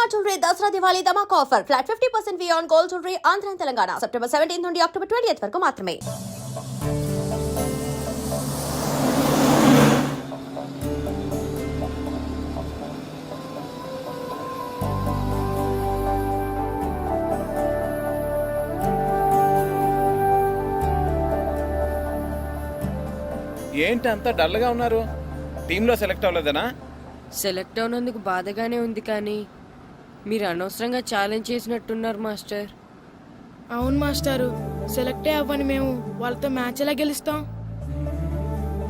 Shalimar Jewelry Dasra Diwali Dhamak offer. Flat 50% fee on gold jewelry Andhra and Telangana. September 17th నుండి October 20th వరకు మాత్రమే. ఏంటి అంతా డల్గా ఉన్నారు? టీంలో సెలెక్ట్ అవ్వలేదనా? సెలెక్ట్ అవునందుకు బాధగానే ఉంది, కానీ మీరు అనవసరంగా ఛాలెంజ్ చేసినట్టున్నారు మాస్టర్. అవును మాస్టారు, సెలెక్టే అవ్వని మేము వాళ్ళతో మ్యాచ్ ఎలా గెలుస్తాం?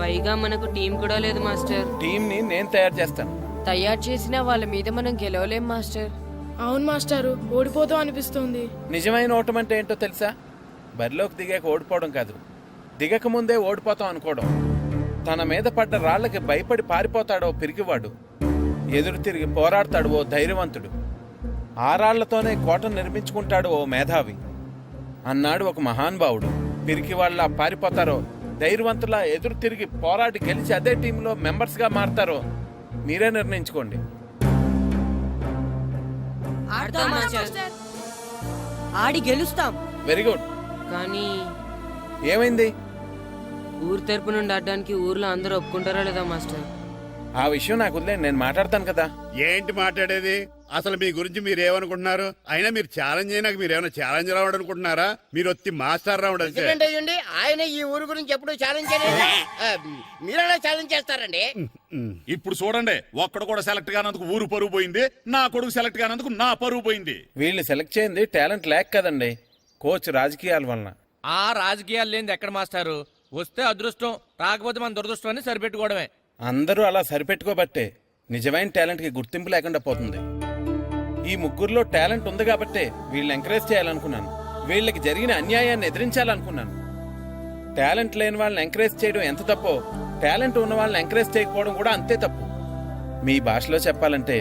పైగా మనకు టీం కూడా లేదు మాస్టర్. టీంని నేను తయారు చేస్తాను. తయారు చేసిన వాళ్ళ మీద మనం గెలవలేం మాస్టర్. అవును మాస్టారు, ఓడిపోతాం అనిపిస్తుంది. నిజమైన ఓటం అంటే ఏంటో తెలుసా? బరిలోకి దిగాక ఓడిపోవడం కాదు, దిగక ముందే ఓడిపోతాం అనుకోవడం. తన మీద పడ్డ రాళ్లకి భయపడి పారిపోతాడో పిరికివాడు, ఎదురు తిరిగి పోరాడతాడు ఓ ధైర్యవంతుడు, ఆ రాళ్లతోనే కోటను నిర్మించుకుంటాడు ఓ మేధావి అన్నాడు ఒక మహానుభావుడు. పిరికి వాళ్ళ పారిపోతారో ధైర్యవంతులా ఎదురు తిరిగి పోరాడి గెలిచి అదే టీంలో మెంబర్స్గా మారతారో మీరే నిర్ణయించుకోండి. ఆడి గెలుస్తాం. Very good. కానీ ఏమైంది? ఊరు తరపు నుండి ఆడడానికి ఊర్లో అందరూ ఒప్పుకుంటారా లేదా మాస్టర్? ఆ విషయం నాకు వదిలే, నేను మాట్లాడతాను కదా. ఏంటి మాట్లాడేది? అసలు మీ గురించి మీరు ఏమనుకుంటున్నారు? అయినా మీరు ఛాలెంజ్ అయినాక మీరు ఏమైనా ఛాలెంజ్ రావడం అనుకుంటున్నారా? మీరు వచ్చి మాస్టర్ రావడం అంతే. ఆయన ఈ ఊరు గురించి ఎప్పుడు ఛాలెంజ్ చేయలేదు. మీరెలా ఛాలెంజ్ చేస్తారండి? ఇప్పుడు చూడండి, ఒక్కడు కూడా సెలెక్ట్ కానందుకు ఊరు పరువు పోయింది, నా కొడుకు సెలెక్ట్ కానందుకు నా పరువు పోయింది. వీళ్ళు సెలెక్ట్ చేయింది టాలెంట్ లేక కదండి, కోచ్ రాజకీయాల వలన. ఆ రాజకీయాలు లేనిది ఎక్కడ మాస్టారు? వస్తే అదృష్టం, రాకపోతే మన దురదృష్టం అని సరిపెట్టుకోవడమే. అందరూ అలా సరిపెట్టుకోబట్టే నిజమైన టాలెంట్కి గుర్తింపు లేకుండా పోతుంది. ఈ ముగ్గురులో టాలెంట్ ఉంది కాబట్టే వీళ్ళని ఎంకరేజ్ చేయాలనుకున్నాను, వీళ్ళకి జరిగిన అన్యాయాన్ని ఎదిరించాలనుకున్నాను. టాలెంట్ లేని వాళ్ళని ఎంకరేజ్ చేయడం ఎంత తప్పో, టాలెంట్ ఉన్న వాళ్ళని ఎంకరేజ్ చేయకపోవడం కూడా అంతే తప్పు. మీ భాషలో చెప్పాలంటే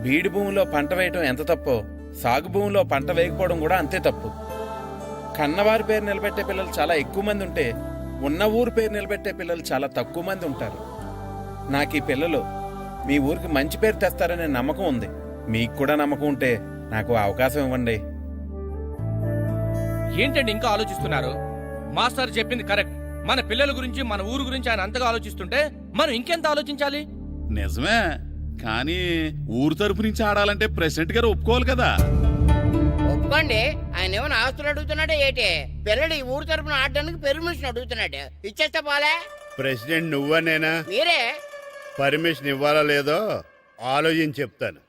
బీడు భూమిలో పంట వేయటం ఎంత తప్పో, సాగు భూమిలో పంట వేయకపోవడం కూడా అంతే తప్పు. కన్నవారి పేరు నిలబెట్టే పిల్లలు చాలా ఎక్కువ మంది ఉంటే, ఉన్న ఊరు పేరు నిలబెట్టే పిల్లలు చాలా తక్కువ మంది ఉంటారు. నాకు ఈ పిల్లలు మీ ఊరికి మంచి పేరు తెస్తారనే నమ్మకం ఉంది. మీకు కూడా నమ్మకం ఉంటే నాకు అవకాశం ఇవ్వండి. ఏంటండి ఇంకా ఆలోచిస్తున్నారు? మాస్టర్ చెప్పింది కరెక్ట్. మన పిల్లల గురించి, మన ఊరు గురించి ఆయన అంతగా ఆలోచిస్తుంటే మనం ఇంకెంత ఆలోచించాలి? నిజమే, కానీ ఊరు తరపు నుంచి ఆడాలంటే ప్రెసిడెంట్ గారు ఒప్పుకోవాలి కదా. ఒప్పుకోండి. ఆయన ఏమైనా ఆస్తులు అడుగుతున్నాడే ఏంటి? పిల్లడు ఈ ఊరు తరపున ఆడడానికి పెర్మిషన్ అడుగుతున్నాడు. ఇచ్చేస్తే పోలే. ప్రెసిడెంట్ నువ్వా నేనా? మీరే. పర్మిషన్ ఇవ్వాలా లేదో ఆలోచించి చెప్తాను.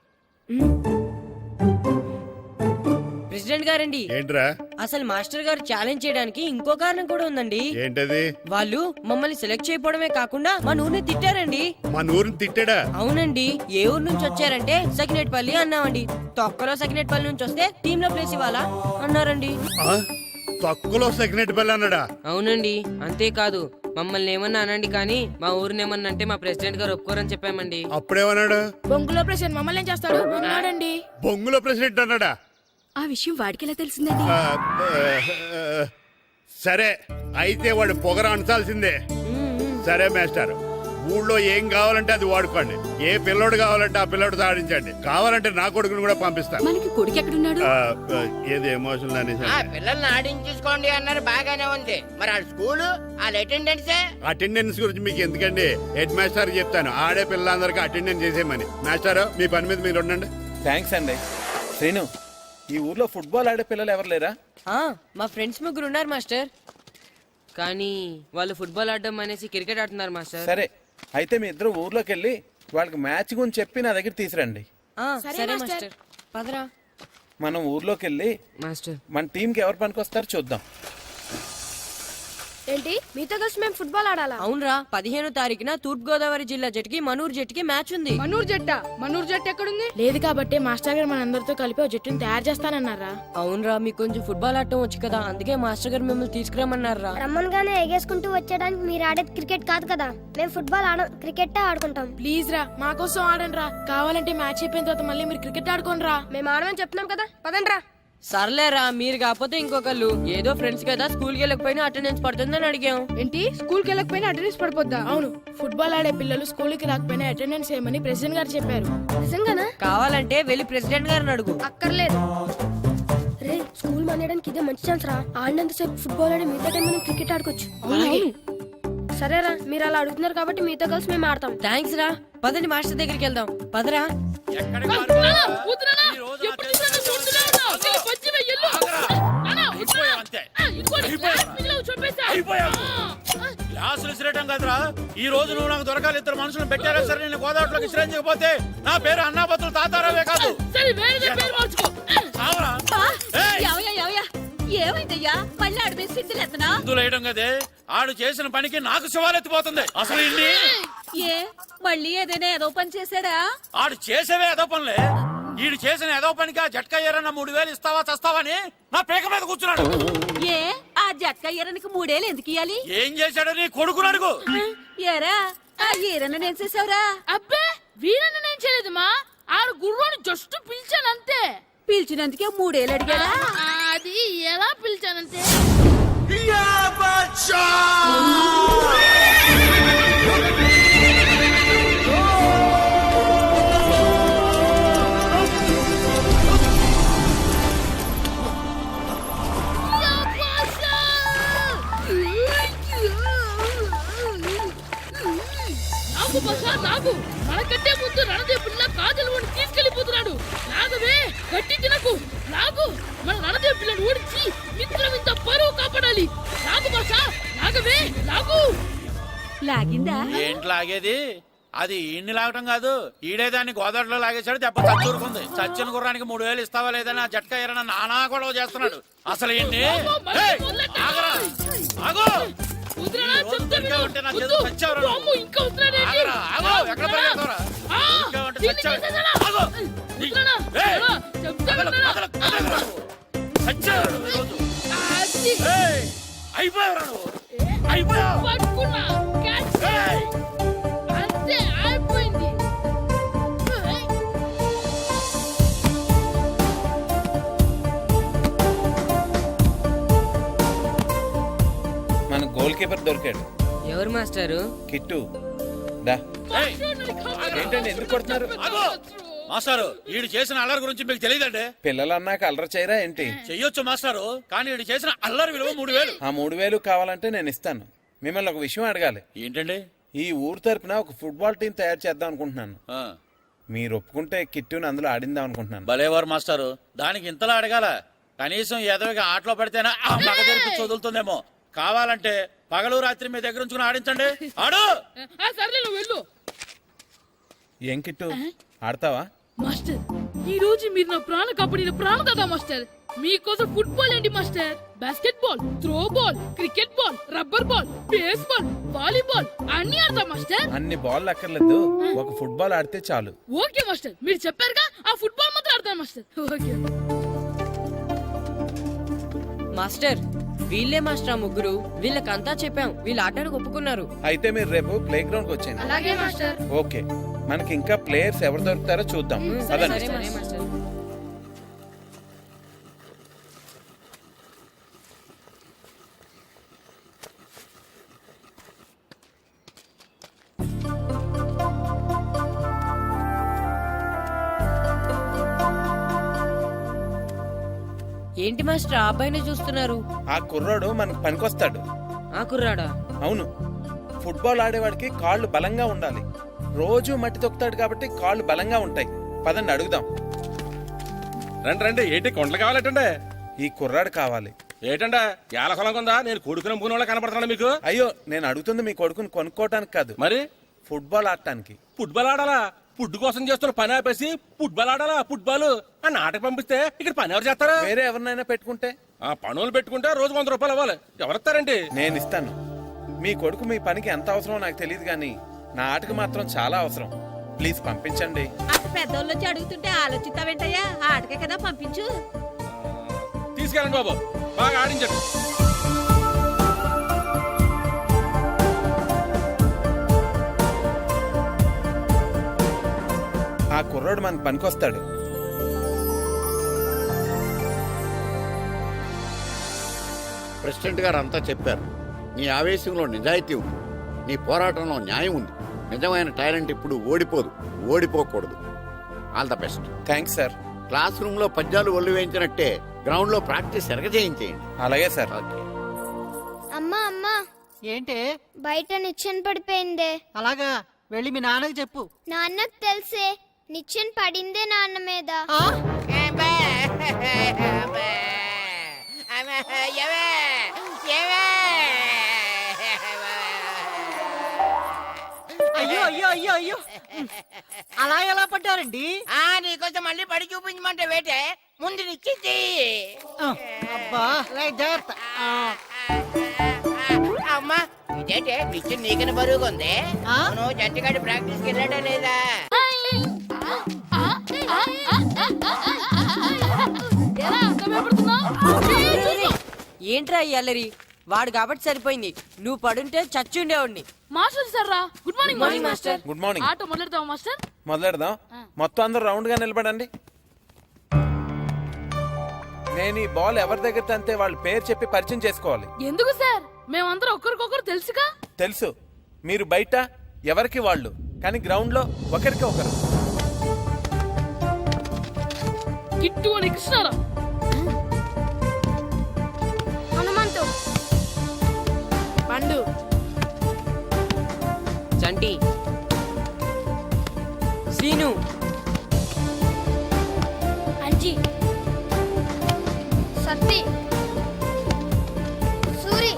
ప్రెసిడెంట్ గారండి, ఏంట్రా? అసలు మాస్టర్ గారు ఛాలెంజ్ చేయడానికి ఇంకో కారణం కూడా ఉందండి. ఏంటది? వాళ్ళు మమ్మల్ని సెలెక్ట్ చేయకపోవడమే కాకుండా మన ఊరిని తిట్టారండి. మన ఊరిని తిట్టాడా? అవునండి. ఏ ఊరు నుంచి వచ్చారంటే సకినేట్పల్లి అన్నామండి. తొక్కలో సకినేట్పల్లి నుంచి వస్తే టీమ్ లో ప్లేస్ ఇవ్వాలా అన్నారండి. తక్కువలో సెకండ్ బెల్ అన్నాడా? అవునండి. అంతేకాదు, మమ్మల్ని ఏమన్నా అనండి కానీ మా ఊరిని ఏమన్నా అంటే మా ప్రెసిడెంట్ గారు ఒప్పుకోరని చెప్పామండి. అప్పుడేమన్నాడు? బొంగులో ప్రెసిడెంట్ మమ్మల్ని ఏం చేస్తాడు అన్నాడండి. బొంగులో ప్రెసిడెంట్ అన్నాడా? ఆ విషయం వాడికి ఎలా తెలిసిందండి? సరే, అయితే వాడు పొగర అంచాల్సిందే. సరే మాస్టర్, ఊళ్ళో ఏం కావాలంటే అది వాడుకోండి. ఏ పిల్లోడు కావాలంటే ఆ పిల్లోడు సాధించండి. కావాలంటే నా కొడుకుని కూడా పంపిస్తాను. మనకి కొడుకు ఎక్కడున్నాడు? ఏది ఎమోషనల్ అనేసి ఆ పిల్లల్ని ఆడించేసుకోండి అన్నారు, బాగానే ఉంది. మరి వాళ్ళ స్కూలు, వాళ్ళ అటెండెన్సే. అటెండెన్స్ గురించి మీకు ఎందుకండి, హెడ్ మాస్టర్ చెప్తాను. ఆడే పిల్లలందరికీ అటెండెన్స్ చేసేయమని. మాస్టర్, మీ పని మీద మీరు ఉండండి. థ్యాంక్స్ అండి. శ్రీను, ఈ ఊర్లో ఫుట్బాల్ ఆడే పిల్లలు ఎవరు లేరా? మా ఫ్రెండ్స్ ముగ్గురు ఉన్నారు మాస్టర్, కానీ వాళ్ళు ఫుట్బాల్ ఆడడం అనేసి క్రికెట్ ఆడుతున్నారు మాస్టర్. సరే, అయితే మీ ఇద్దరు ఊర్లోకి వెళ్ళి వాళ్ళకి మ్యాచ్ గురించి చెప్పి నా దగ్గర తీసురండి. సరే మాస్టర్, పదరా. మనం ఊర్లోకి వెళ్ళి మాస్టర్ మన టీంకి ఎవరు పనికొస్తారో చూద్దాం. ఏంటి, మీతో కలిసి మేము ఫుట్బాల్ ఆడాలా? అవునరా, 15వ తారీఖున తూర్పు గోదావరి జిల్లా జట్టుకి మనూరు జట్టుకి మ్యాచ్ ఉంది. మనూరు జట్టు ఎక్కడుంది? లేదు కాబట్టి మాస్టర్ గారు మనందరితో కలిపి జట్టుని తయారు చేస్తానన్నారా? అవునరా, మీకు కొంచెం ఫుట్బాల్ ఆడటం వచ్చు కదా, అందుకే మాస్టర్ గారు మిమ్మల్ని తీసుకురామన్నారా. రమ్మన్గానే ఎగేసుకుంటూ వచ్చేయడానికి మీరు ఆడేది క్రికెట్ కాదు కదా. మేము ఫుట్బాల్ ఆడం, క్రికెట్ ఆడుకుంటాం. ప్లీజ్ రా, మా కోసం ఆడండి రా. కావాలంటే మ్యాచ్ అయిపోయిన తర్వాత మళ్ళీ మీరు క్రికెట్ ఆడుకోండి రా. మేము ఆడమని చెప్తున్నాం కదా, పదండి రా. సర్లేరా మీరు కాకపోతే ఇంకొకళ్ళు ఏదో ఫ్రెండ్స్ కదా స్కూల్కి వెళ్ళకపోయినా అటెండెన్స్ పడుతుందని అడిగాం. ఏంటి స్కూల్కి వెళ్ళకపోయినా అటెండెన్స్ పడిపోద్దా? అవును, ఫుట్బాల్ ఆడే పిల్లలు స్కూల్కి రాకపోయినా అటెండెన్స్ చేయమని ప్రెసిడెంట్ గారు చెప్పారు. నిజంగానా? కావాలంటే వెళ్ళి ప్రెసిడెంట్ గారిని అడుగు. అక్కర్లేదు. రే, స్కూల్ మానేయడానికి ఇదే మంచి ఛాన్స్ రా. ఆడినంతసేపు ఫుట్బాల్ ఆడి మిగతా టైం మనం క్రికెట్ ఆడుకోవచ్చు. సరేరా, మీరు అలా అడుగుతున్నారు కాబట్టి మీతో కలిసి మేము ఆడతాం. థ్యాంక్స్ రా. పదండి మాస్టర్ దగ్గరికి వెళ్దాం. పదరా. క్లాసులు విసిరేయటం కదరా. ఈ రోజు నువ్వు నాకు దొరకాలి. ఇద్దరు మనుషులు పెట్టారా సరే, నేను గోదావరిలోకి విసిరించకపోతే నా పేరు అన్నాపత్రులు తాతారావే కాదు. ఏమైందయ్యా? మళ్ళీ ఆడిపోయి సిద్ధులెత్తనా? వేయడం కదే, ఆడు చేసిన పనికి నాకు శివాలెత్తిపోతుంది. అసలు ఇన్ని ఏ మళ్ళీ ఏదైనా ఏదో పని చేశాడా? ఆడు చేసేవే ఏదో పనులే. ఈడు చేసిన ఏదో పనికి ఆ జట్కా ఏరన్న 3000 ఇస్తావా చస్తావని నా పేక మీద కూర్చున్నాడు. ఏ ఆ జట్కా ఈరనికి 3 ఏళ్ళు ఎందుకు ఇయ్యాలి? ఏం చేశాడో నీ కొడుకును అడుగు. ఏరా ఆ ఈరన్న నేను చేసావురా? అబ్బే, వీరన్న నేను చేయలేదు మా. ఆడు గుర్రాన్ని జస్ట్ పిలిచానంతే. పిలిచినందుకే 3 ఏళ్ళు అడిగాడా? అది ఎలా పిలిచానంతే. నాకు మనకంటే ముందు రణదేవ్ పిల్ల కాజల్ వాడిని తీసుకెళ్లిపోతున్నాడు. నాగవే, గట్టి తినకు. నాగు, మన రణదేవ్ పిల్లని ఓడించి మిత్రం ఇంత పరువు కాపాడాలి. నాగు భాష, నాగవే, నాగు. లాగిందా? ఏంటి లాగేది? అది ఈయన్ని లాగటం కాదు, ఈడే దాన్ని గోదావరిలో లాగేశాడు. దెబ్బ చచ్చూరుకుంది. చచ్చిన గుర్రానికి 3000 ఇస్తావా లేదని ఆ జట్కా ఏరన్నా నానా గొడవ చేస్తున్నాడు. అసలు ఈయన్ని ఆగరా, ఆగు. ఉంటే నా చేతులు చచ్చావురా. ఆగరా, ఆగు. ఎక్కడ పరిగెడతావురా? ఉంటే చచ్చావు. ఆగు. చచ్చావు ఈరోజు. అయిపోయావురా నువ్వు. అయిపోయావు. అంతే, అయిపోయింది. మన గోల్ కీపర్ దొరికాడు. ఎవరు మాస్టారు? కిట్టు దా. ఏంటండి ఎందుకు కొడుతున్నారు? ఆగు. మాస్టారు, ఈడు చేసిన అల్లరి గురించి మీకు తెలియదండి. పిల్లలు అన్నాక అల్లరి చేయరా ఏంటి? చెయ్యొచ్చు మాస్టారు, కానీ ఈడు చేసిన అల్లరి విలువ 3000. ఆ 3000 కావాలంటే నేను ఇస్తాను. మిమ్మల్ని ఒక విషయం అడగాలి. ఏంటండి? ఈ ఊరు తరపున ఒక ఫుట్బాల్ టీం తయారు చేద్దాం అనుకుంటున్నాను. ఆ, మీరు ఒప్పుకుంటే కిట్టుని అందులో ఆడిందాం అనుకుంటున్నాను. భలేవారు మాస్టారు, దానికి ఇంతలా అడగాల? కనీసం ఎదవిగా ఆటలో పడితేనే ఆ మగ తెరిపి వదులుతుందేమో. కావాలంటే పగలు రాత్రి మీ దగ్గర ఉంచుకుని ఆడించండి. ఆడు. సర్లే, నువ్వు వెళ్ళు. ఏం కిట్టు, ఆడతావా? మాస్టర్, ఈ రోజు మీరు నా ప్రాణ కాపాడిన ప్రాణ కదా మాస్టర్. మీకోసం ఫుట్బాల్ ఏంటి master? Basket ball, throw ball, cricket ball, rubber ball, base ball, volleyball అన్ని ఆడతా మాస్టర్. అన్ని బాల్ అక్కర్లేదు, ఒక ఫుట్బాల్ ఆడితే చాలు. ఓకే మాస్టర్, మీరు చెప్పారుగా, ఆ ఫుట్బాల్ మాత్రం ఆడతాను మాస్టర్. ఓకే మాస్టర్, వీళ్ళే మాస్టర్. ముగ్గురు వీళ్ళకంతా చెప్పాం. వీళ్ళు ఆటకు ఒప్పుకున్నారు. అయితే మీరు రేపు ప్లే గ్రౌండ్ కి వచ్చేయండి. అలాగే మాస్టర్. ఓకే, మనకి ఇంకా ప్లేయర్స్ ఎవరు దొరుకుతారో చూద్దాం. సరే పదండి. మాస్టర్. ఏంటి మాస్టర్ ఆ అబ్బాయినే చూస్తున్నారు? ఆ కుర్రాడు మనకు పనికొస్తాడు. ఆ కుర్రాడా? అవును, ఫుట్బాల్ ఆడేవాడికి కాళ్ళు బలంగా ఉండాలి. రోజు మట్టి తొక్కుతాడు కాబట్టి కాళ్ళు బలంగా ఉంటాయి. పదండి అడుగుదాం. రండి రండి. ఏంటి కొండలు కావాలంటే? ఈ కుర్రాడు కావాలి. ఏంటంటే ఏళ్ళ కొలం కొందా? నేను కొడుకుని పూని వాళ్ళ కనపడుతున్నా మీకు? అయ్యో, నేను అడుగుతుంది మీ కొడుకుని కొనుక్కోవటానికి కాదు, మరి ఫుట్బాల్ ఆడటానికి. ఫుట్బాల్ ఆడాలా? ఫుడ్ కోసం చేస్తున్న పని ఆపేసి ఫుట్బాల్ ఆడాలా? ఫుట్బాల్ ఆ నాటకు పంపిస్తే ఇక్కడ పని ఎవరు చేస్తారా? వేరే ఎవరినైనా పెట్టుకుంటే? ఆ పనులు పెట్టుకుంటే రోజు 100 రూపాయలు ఇవ్వాలి. ఎవరిస్తారండి? నేను ఇస్తాను. మీ కొడుకు మీ పనికి ఎంత అవసరమో నాకు తెలియదు, కానీ నా ఆటకు మాత్రం చాలా అవసరం. ప్లీజ్ పంపించండి. అంత పెద్దోళ్ళు వచ్చి అడుగుతుంటే ఆలోచిస్తావేంటయ్యా? ఆటకే కదా, పంపించు. తీసుకెళ్ళండి బాబు, బాగా ఆడించండి. ఆ కుర్రాడు మనకు పనికొస్తాడు. ప్రెసిడెంట్ గారు అంతా చెప్పారు. నీ ఆవేశంలో నిజాయితీ ఉంది, నీ పోరాటంలో న్యాయం ఉంది. నిజమైన టాలెంట్ ఇప్పుడు ఓడిపోదు, ఓడిపోకూడదు. All the best. Thanks sir. Class room లో పద్యాలు ఒళ్ళు వేయించినట్టే గ్రౌండ్ లో ప్రాక్టీస్ ఎరగజేయించేయండి. అలాగే సార్. ఓకే. అమ్మా అమ్మా ఏంటి బయట నిచ్చెన పడిపోయిందే. అలాగా వెళ్ళి మీ నాన్నకి చెప్పు. నాన్నకు తెలిసే నిచ్చెన పడిందే నాన్న మీద. అయ్యో అయ్యో అయ్యో అయ్యో అలా ఎలా పడ్డారండి? నీకోసం మళ్ళీ పడి చూపించమంటే వేటే ముందు నిచ్చింది. అబ్బా జాగ్రత్త. అమ్మా ఇదేంటే నిచ్చిన నీకని బరువుగా ఉంది. ఆ? నువ్వు జంటగాడి ప్రాక్టీస్కి వెళ్ళాడా లేదా? ఎలా అంత భయపడుతున్నావ్? ఏంట్రా ఈ అల్లరి? వాడు కాబట్టి సరిపోయింది, నువ్వు పడుంటే చచ్చుండేవాడిని. మాస్టర్ సార్ రా. Good morning morning master. Good morning. Auto మొదలెడతావా మాస్టర్? మొదలెడదాం. మొత్తం అందరూ రౌండ్ గా నిలబడండి. నేను ఈ బాల్ ఎవరి దగ్గర తంతే వాళ్ళ పేరు చెప్పి పరిచయం చేసుకోవాలి. ఎందుకు సార్? మేమందరం ఒకరికొకరు తెలుసుగా. తెలుసు, మీరు బయట ఎవరికి వాళ్ళు, కానీ గ్రౌండ్ లో ఒకరికి ఒకరు. కిట్టు అని కృష్ణారా. హనుమంతు. పండు, చంటి, సీను, అంజి, సత్తి, సూరి,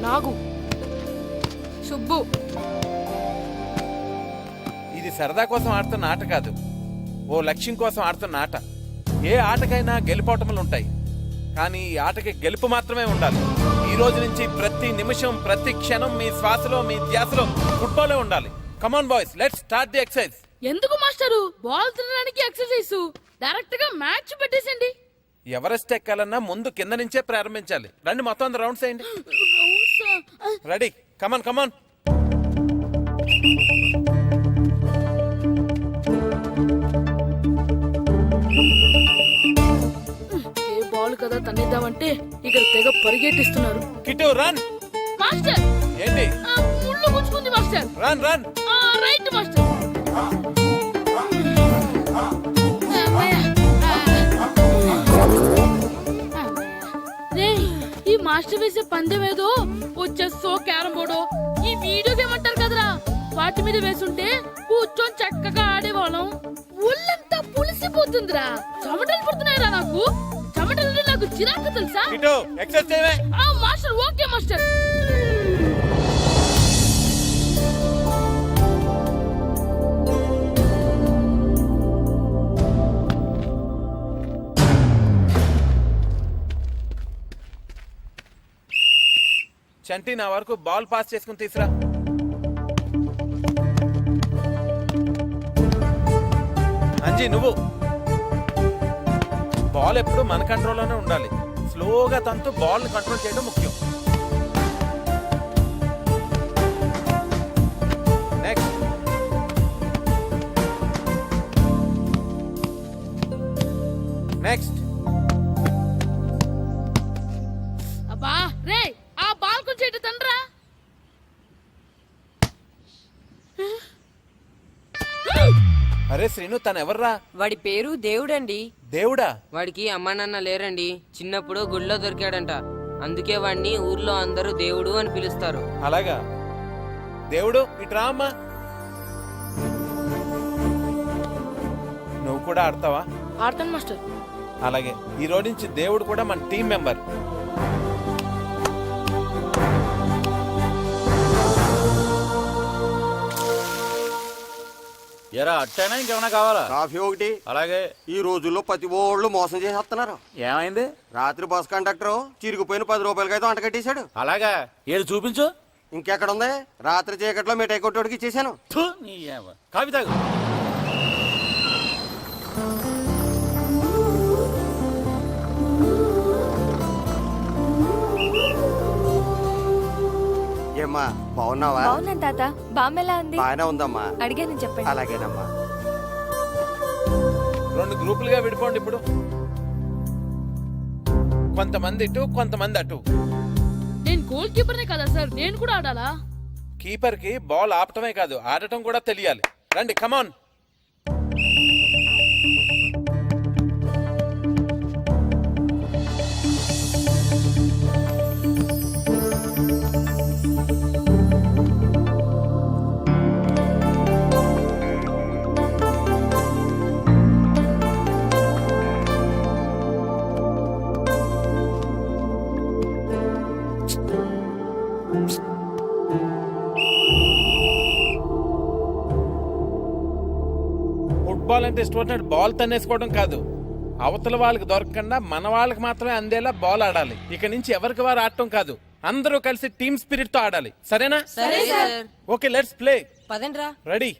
నాగు, సుబ్బు. ఇది సరదా కోసం ఆడుతున్న ఆట కాదు, ఓ లక్ష్యం కోసం ఆడుతున్న ఆట. ఏ ఆటకైనా గెలుపోటములు ఉంటాయి, కానీ ఈ ఆటకి గెలుపు మాత్రమే ఉండాలి. ఈ రోజు నుంచి ప్రతి నిమిషం, ప్రతి క్షణం మీ శ్వాసలో, మీ ధ్యాసలో ఫుట్బాలే ఉండాలి. Come on boys, let's start the exercise. ఎందుకు మాస్టరు? బాల్ తినడానికి ఎక్సర్సైజ్. డైరెక్ట్ గా మ్యాచ్ పెట్టేసండి. ఎవరెస్ట్ ఎక్కాలన్నా ముందు కింద నుంచే ప్రారంభించాలి. రండి, మొత్తం అందరూ రౌండ్స్ వేయండి. రెడీ? కమాన్ కమాన్. ఏ బాల్ కదా తన్నిద్దామంటే ఇక్కడ తెగ పరిగెట్టిస్తున్నారు. Kit run. మాస్టర్ ఏంటి? ముళ్ళు గుచ్చుకుంది master. Run run. Right master. రేయ్, ఈ మాస్టర్ వేసే పందెం ఏదో చెస్సో క్యారం బోర్డో ఈ వీడియో గేమ్ అంటారు కదరా, వాటి మీద వేసుంటే కూర్చొని చక్కగా ఆడేవాళ్ళం. ఒళ్ళంతా పులిసిపోతుందిరా. చెమటలు పుడుతున్నాయిరా నాకు. చెమటలు నాకు చిరాకు తెలుసా? కిట్టు ఎక్సర్సైజ్ చేయవే. Master okay master. చంటి, నా వరకు బాల్ పాస్ చేసుకుని తీసురా. అంజీ, నువ్వు బాల్ ఎప్పుడు మన కంట్రోల్లోనే ఉండాలి. స్లోగా తంతు బాల్ ని కంట్రోల్ చేయడం ముఖ్యం. నెక్స్ట్. నెక్స్ట్. అబ్బా రే, ఆ బాల్ కొంచెం ఇటు తండ్రా. అరే శ్రీను, తను ఎవర్రా? వాడి పేరు దేవుడండి. దేవుడా? వాడికి అమ్మా నాన్న లేరండి. చిన్నప్పుడు గుళ్ళో దొరికాడంట, అందుకే వాడిని ఊర్లో అందరూ దేవుడు అని పిలుస్తారు. అలాగా? దేవుడు ఇట్రా అమ్మా. నువ్వు కూడా ఆడతావా? ఆడతాను మాస్టర్. అలాగే, ఈ రోజు నుంచి దేవుడు కూడా మన టీం మెంబర్. ఎరా అట్టైనా ఇంకేమైనా కావాలా? కాఫీ ఒకటి. అలాగే. ఈ రోజుల్లో ప్రతి ఓళ్ళు మోసం చేసేస్తున్నారు. ఏమైంది? రాత్రి బస్ కండక్టర్ చిరిగిపోయిన 10 రూపాయలకైతే అంట కట్టేశాడు. అలాగా? ఏది చూపించు. ఇంకెక్కడ ఉంది? రాత్రి చీకట్లో మిఠాయి కొట్టోడికి ఇచ్చేసాను. థు, నీ ఏవ. కాఫీ తాగు. ఏమ్మా బాగున్నావా? బాగున్నాను తాత. బామ్మెలా ఉంది? బాగానే ఉందమ్మా. అడిగాను చెప్పండి. అలాగేనమ్మా. 2 గ్రూపులుగా విడిపోండి. ఇప్పుడు కొంతమంది ఇటు కొంతమంది అటు. నేను గోల్ కీపర్నే కదా సార్, నేను కూడా ఆడాలా? కీపర్ కి బాల్ ఆపటమే కాదు ఆడటం కూడా తెలియాలి. రండి, కమాన్. ఫుట్బాల్ అంటే ఇష్టపడినట్టు బాల్ తన్నేసుకోవడం కాదు, అవతల వాళ్ళకి దొరకకుండా మన వాళ్ళకి మాత్రమే అందేలా బాల్ ఆడాలి. ఇక నుంచి ఎవరికి వారు ఆడటం కాదు, అందరూ కలిసి టీమ్ స్పిరిట్ తో ఆడాలి. సరేనా? సరే సార్. Okay, let's play. పదండ్రా. రెడీ.